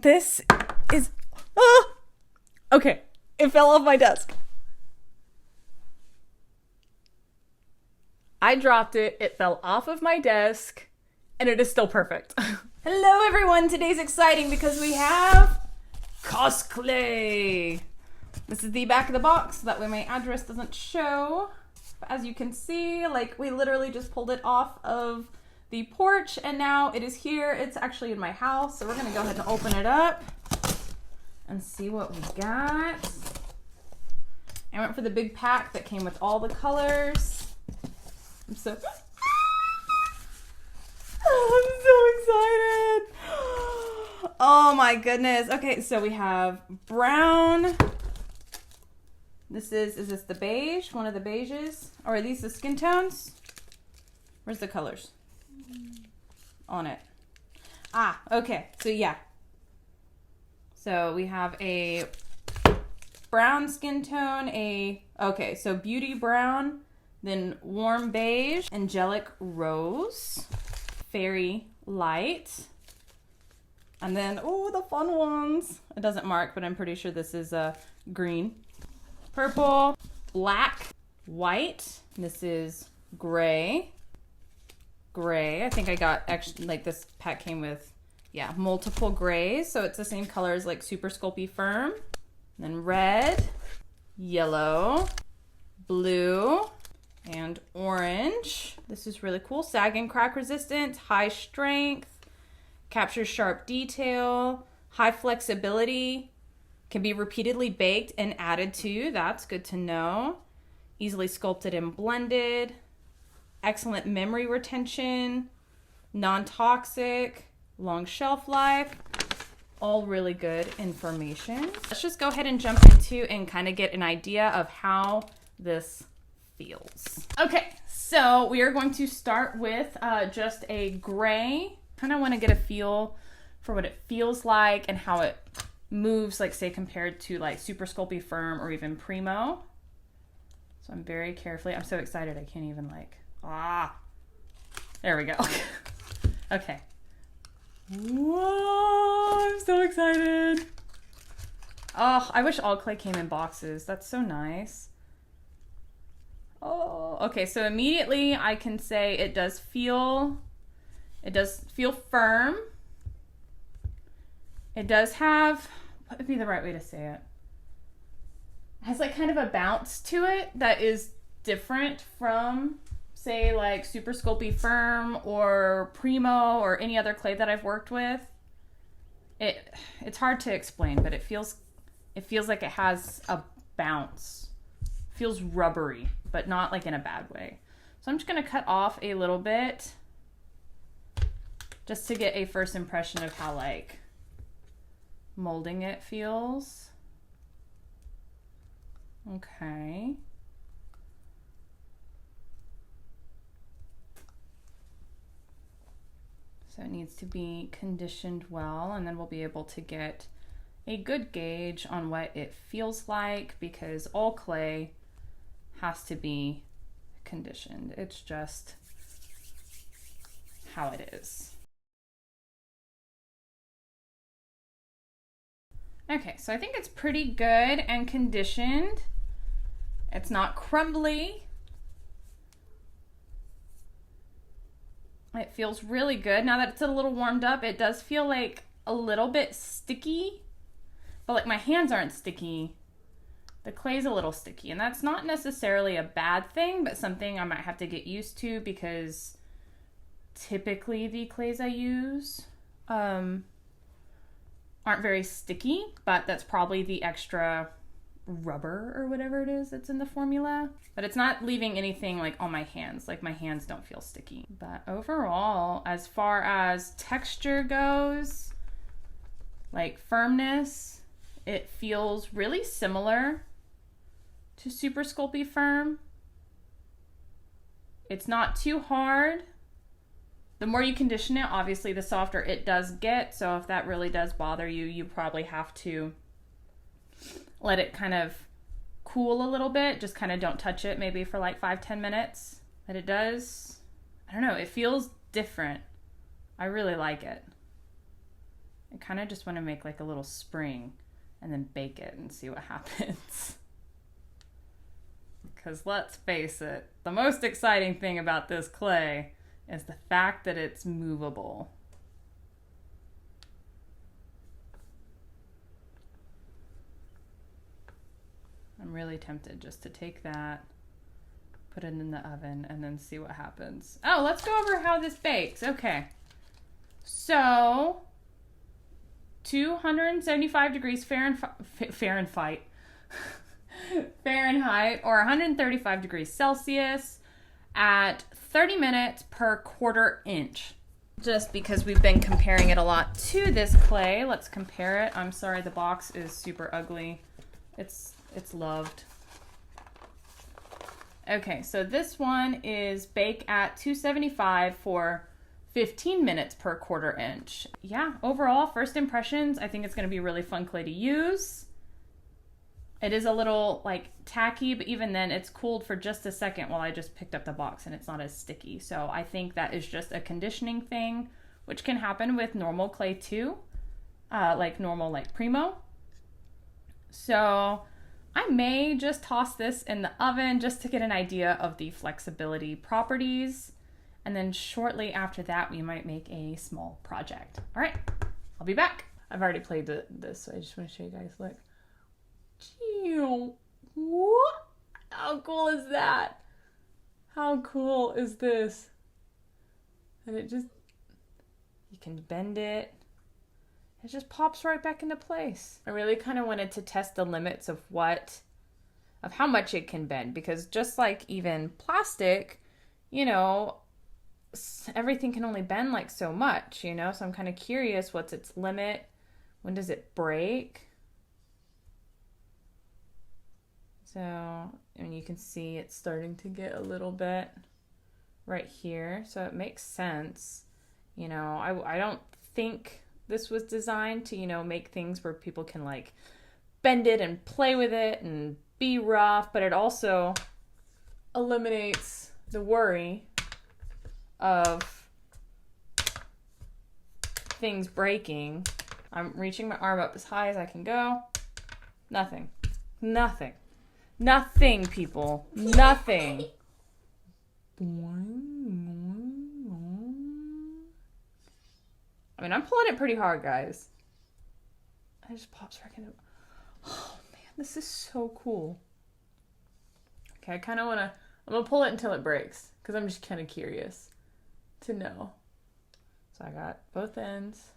This is, ah! Okay, it fell off my desk. I dropped it, it fell off of my desk, and it is still perfect. Hello everyone, today's exciting because we have Cosclay. This is the back of the box, so that way my address doesn't show. But as you can see, like, we literally just pulled it off of the porch and now it is here. It's actually in my house, so we're gonna go ahead and open it up and see what we got. I went for the big pack that came with all the colors. I'm so excited. Oh my goodness. Okay, so we have brown. Is this the beige? One of the beiges? Or are these the skin tones? Where's the colors on it? Ah, okay. So yeah. So we have a brown skin tone, okay, so beauty brown, then warm beige, angelic rose, fairy light, and then, oh, the fun ones. It doesn't mark, but I'm pretty sure this is green. Purple, black, white. This is gray. Gray. I think I got extra, like this pack came with, yeah, multiple grays. So it's the same color as like Super Sculpey Firm. And then red, yellow, blue, and orange. This is really cool. Sag and crack resistant, high strength, captures sharp detail, high flexibility, can be repeatedly baked and added to. That's good to know. Easily sculpted and blended. Excellent memory retention. Non-toxic. Long shelf life. All really good information. Let's just go ahead and jump into and kind of get an idea of how this feels. Okay, so we are going to start with just a gray. Kind of want to get a feel for what it feels like and how it moves, like say compared to like Super Sculpey Firm or even Primo. So I'm very carefully, I'm so excited I can't even like, there we go. Okay. Whoa, I'm so excited. Oh, I wish all clay came in boxes. That's so nice. Oh, okay, so immediately I can say it does feel firm. It does have, what would be the right way to say it? It has like kind of a bounce to it that is different from, say, like Super Sculpey Firm or Primo or any other clay that I've worked with. It's hard to explain, but it feels like it has a bounce. It feels rubbery, but not like in a bad way. So I'm just gonna cut off a little bit just to get a first impression of how like molding it feels. Okay. So it needs to be conditioned well, and then we'll be able to get a good gauge on what it feels like, because all clay has to be conditioned. It's just how it is. Okay, so I think it's pretty good and conditioned. It's not crumbly. It feels really good. Now that it's a little warmed up, it does feel like a little bit sticky, but like my hands aren't sticky. The clay's a little sticky, and that's not necessarily a bad thing, but something I might have to get used to, because typically the clays I use aren't very sticky, but that's probably the extra rubber or whatever it is that's in the formula. But it's not leaving anything like on my hands. Like my hands don't feel sticky. But overall, as far as texture goes, like firmness, it feels really similar to Super Sculpey Firm. It's not too hard. The more you condition it, obviously the softer it does get. So if that really does bother you, you probably have to let it kind of cool a little bit. Just kind of don't touch it maybe for like 5-10 minutes. But it does, I don't know, it feels different. I really like it. I kind of just want to make like a little spring and then bake it and see what happens. Because let's face it, the most exciting thing about this clay is the fact that it's movable. I'm really tempted just to take that, put it in the oven, and then see what happens. Oh, let's go over how this bakes. Okay. So, 275 degrees Fahrenheit. Fahrenheit, or 135 degrees Celsius at 30 minutes per quarter inch. Just because we've been comparing it a lot to this clay, let's compare it. I'm sorry, the box is super ugly. It's loved. Okay, so this one is bake at 275 for 15 minutes per quarter inch. Yeah, overall, first impressions, I think it's going to be a really fun clay to use. It is a little like tacky, but even then it's cooled for just a second while I just picked up the box and it's not as sticky. So I think that is just a conditioning thing, which can happen with normal clay too, like normal like Primo. So I may just toss this in the oven just to get an idea of the flexibility properties. And then shortly after that, we might make a small project. All right, I'll be back. I've already played this, so I just want to show you guys, look. What? How cool is that? How cool is this? And it just, you can bend it. It just pops right back into place. I really kind of wanted to test the limits of how much it can bend, because just like even plastic, you know, everything can only bend like so much, you know? So I'm kind of curious, what's its limit? When does it break? So, I mean, you can see it's starting to get a little bit right here. So it makes sense. You know, I don't think this was designed to, you know, make things where people can like bend it and play with it and be rough, but it also eliminates the worry of things breaking. I'm reaching my arm up as high as I can go. Nothing. Nothing. Nothing, people. Nothing. I mean, I'm pulling it pretty hard, guys. It just pops right into it. Oh, man, this is so cool. Okay, I kind of want to... I'm going to pull it until it breaks, because I'm just kind of curious to know. So I got both ends.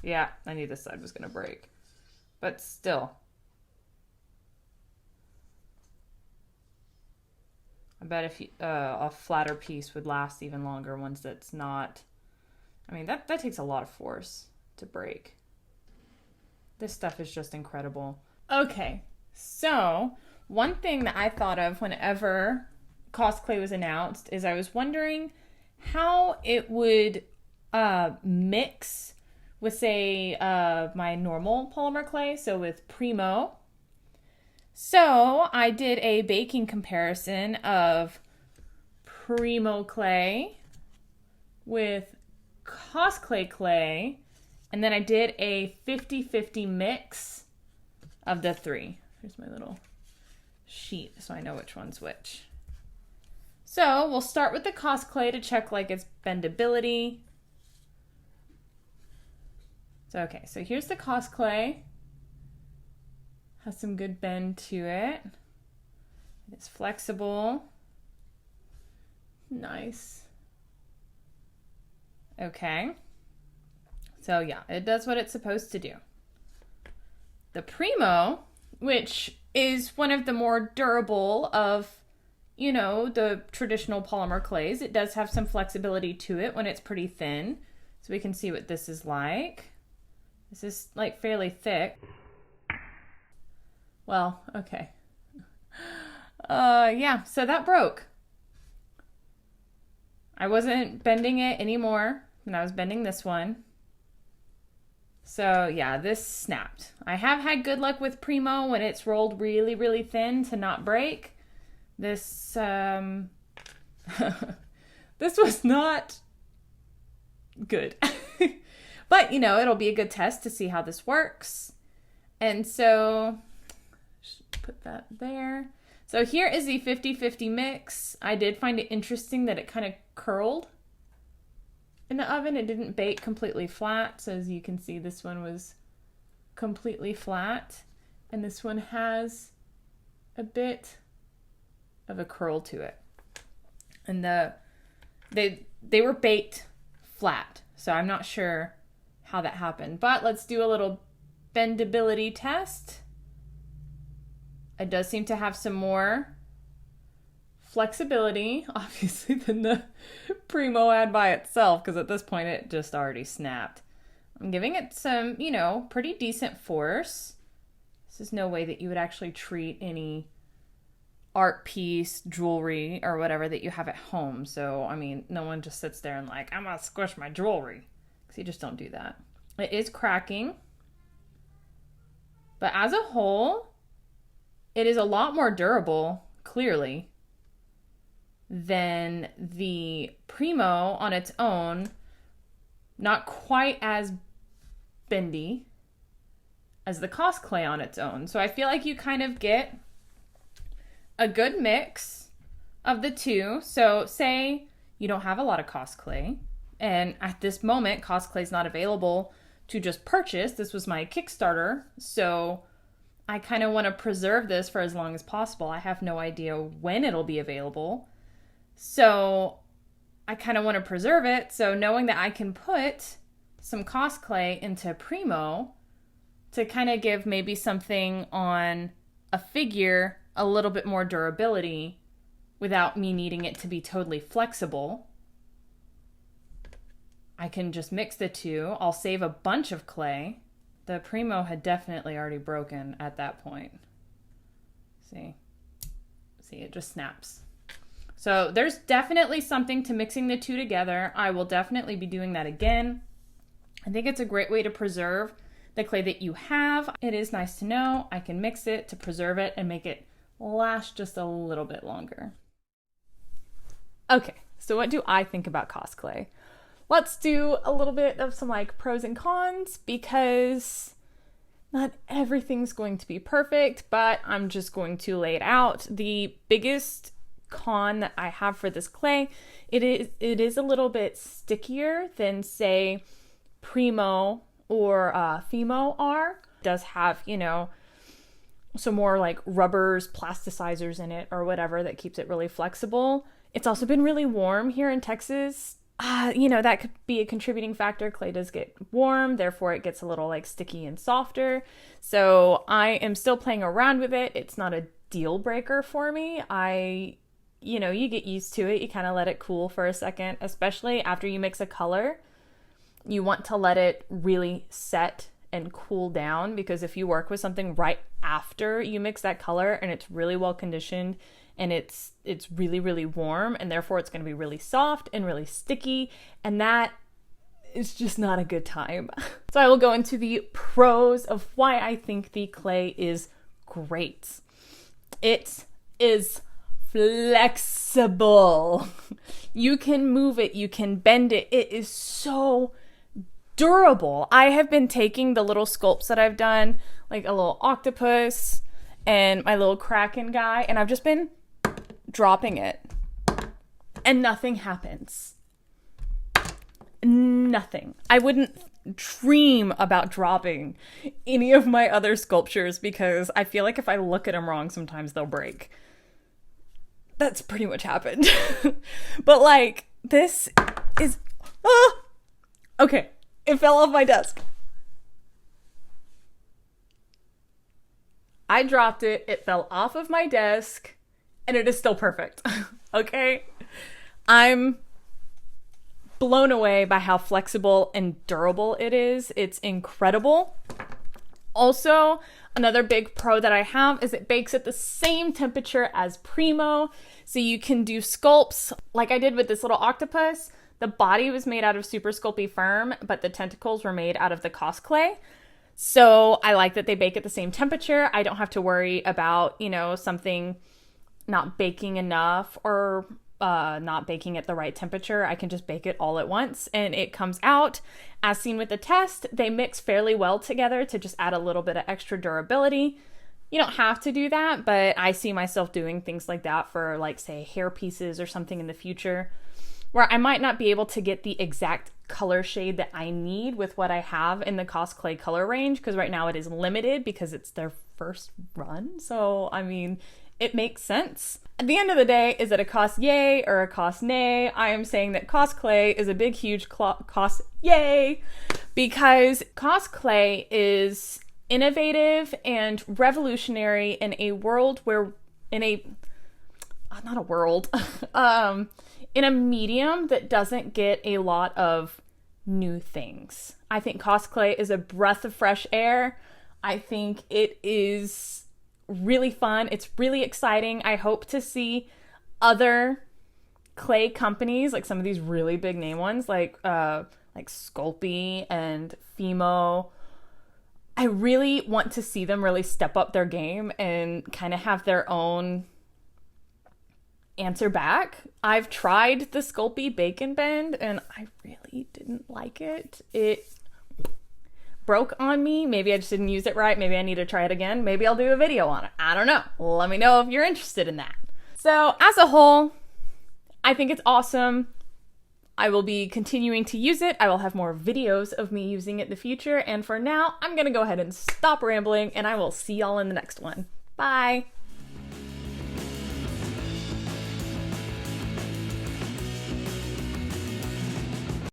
Yeah, I knew this side was going to break. But still. I bet if a flatter piece would last even longer, ones that's not... I mean, that takes a lot of force to break. This stuff is just incredible. Okay, so one thing that I thought of whenever Cosclay was announced is I was wondering how it would mix with, say, my normal polymer clay, so with Primo. So I did a baking comparison of Primo clay with Cosclay clay, and then I did a 50-50 mix of the three. Here's my little sheet so I know which one's which. So we'll start with the Cosclay to check like its bendability. So, okay, so here's the Cosclay. Has some good bend to it. It's flexible. Nice. Okay. So yeah, it does what it's supposed to do. The Primo, which is one of the more durable of, you know, the traditional polymer clays, it does have some flexibility to it when it's pretty thin. So we can see what this is like. This is like fairly thick. Well, okay. Yeah, so that broke. I wasn't bending it anymore when I was bending this one. So yeah, this snapped. I have had good luck with Primo when it's rolled really, really thin to not break. This, this was not good. But, you know, it'll be a good test to see how this works. And so, just put that there. So here is the 50-50 mix. I did find it interesting that it kind of curled in the oven. It didn't bake completely flat. So as you can see, this one was completely flat. And this one has a bit of a curl to it. And they were baked flat. So I'm not sure how that happened. But let's do a little bendability test. It does seem to have some more flexibility, obviously, than the Primo had by itself, because at this point it just already snapped. I'm giving it some, you know, pretty decent force. This is no way that you would actually treat any art piece, jewelry, or whatever that you have at home. So, I mean, no one just sits there and like, I'm gonna squish my jewelry. Because you just don't do that. It is cracking. But as a whole, it is a lot more durable, clearly, than the Primo on its own. Not quite as bendy as the Cosclay on its own. So I feel like you kind of get a good mix of the two. So say you don't have a lot of Cosclay, and at this moment, Cosclay is not available to just purchase. This was my Kickstarter, so I kind of want to preserve this for as long as possible. I have no idea when it'll be available. So I kind of want to preserve it. So knowing that I can put some Cosclay into Primo to kind of give maybe something on a figure a little bit more durability without me needing it to be totally flexible, I can just mix the two. I'll save a bunch of clay. The Primo had definitely already broken at that point. See, it just snaps. So there's definitely something to mixing the two together. I will definitely be doing that again. I think it's a great way to preserve the clay that you have. It is nice to know I can mix it to preserve it and make it last just a little bit longer. Okay, so what do I think about Cosclay? Let's do a little bit of some like pros and cons, because not everything's going to be perfect, but I'm just going to lay it out. The biggest con that I have for this clay, it is a little bit stickier than say Primo or Fimo are. It does have, you know, some more like rubbers, plasticizers in it or whatever that keeps it really flexible. It's also been really warm here in Texas. You know, that could be a contributing factor. Clay does get warm, therefore it gets a little like sticky and softer. So I am still playing around with it. It's not a deal breaker for me. You know, you get used to it. You kind of let it cool for a second, especially after you mix a color. You want to let it really set and cool down, because if you work with something right after you mix that color and it's really well conditioned and it's really, really warm, and therefore it's going to be really soft and really sticky, and that is just not a good time. So I will go into the pros of why I think the clay is great. It is flexible. You can move it, you can bend it. It is so durable. I have been taking the little sculpts that I've done, like a little octopus and my little kraken guy, and I've just been dropping it and nothing happens. Nothing. I wouldn't dream about dropping any of my other sculptures, because I feel like if I look at them wrong, sometimes they'll break. That's pretty much happened. But like, this is, okay, it fell off my desk. I dropped it, it fell off of my desk, and it is still perfect. Okay? I'm blown away by how flexible and durable it is. It's incredible. Also, another big pro that I have is it bakes at the same temperature as Primo. So you can do sculpts like I did with this little octopus. The body was made out of Super Sculpey Firm, but the tentacles were made out of the Cosclay. So I like that they bake at the same temperature. I don't have to worry about, you know, something not baking enough or not baking at the right temperature. I can just bake it all at once and it comes out. As seen with the test, they mix fairly well together to just add a little bit of extra durability. You don't have to do that, but I see myself doing things like that for, like, say, hair pieces or something in the future, where I might not be able to get the exact color shade that I need with what I have in the Cosclay color range, because right now it is limited because it's their first run. So, I mean, it makes sense. At the end of the day, is it a cost yay or a cost nay? I am saying that Cosclay is a big, huge cost yay, because Cosclay is innovative and revolutionary in a world where, in a medium that doesn't get a lot of new things. I think Cosclay is a breath of fresh air. I think it is really fun. It's really exciting. I hope to see other clay companies, like some of these really big name ones, like Sculpey and Fimo. I really want to see them really step up their game and kind of have their own answer back. I've tried the Sculpey Bacon Bend and I really didn't like it. It broke on me. Maybe I just didn't use it right. Maybe I need to try it again. Maybe I'll do a video on it. I don't know. Let me know if you're interested in that. So as a whole, I think it's awesome. I will be continuing to use it. I will have more videos of me using it in the future. And for now, I'm going to go ahead and stop rambling and I will see y'all in the next one. Bye.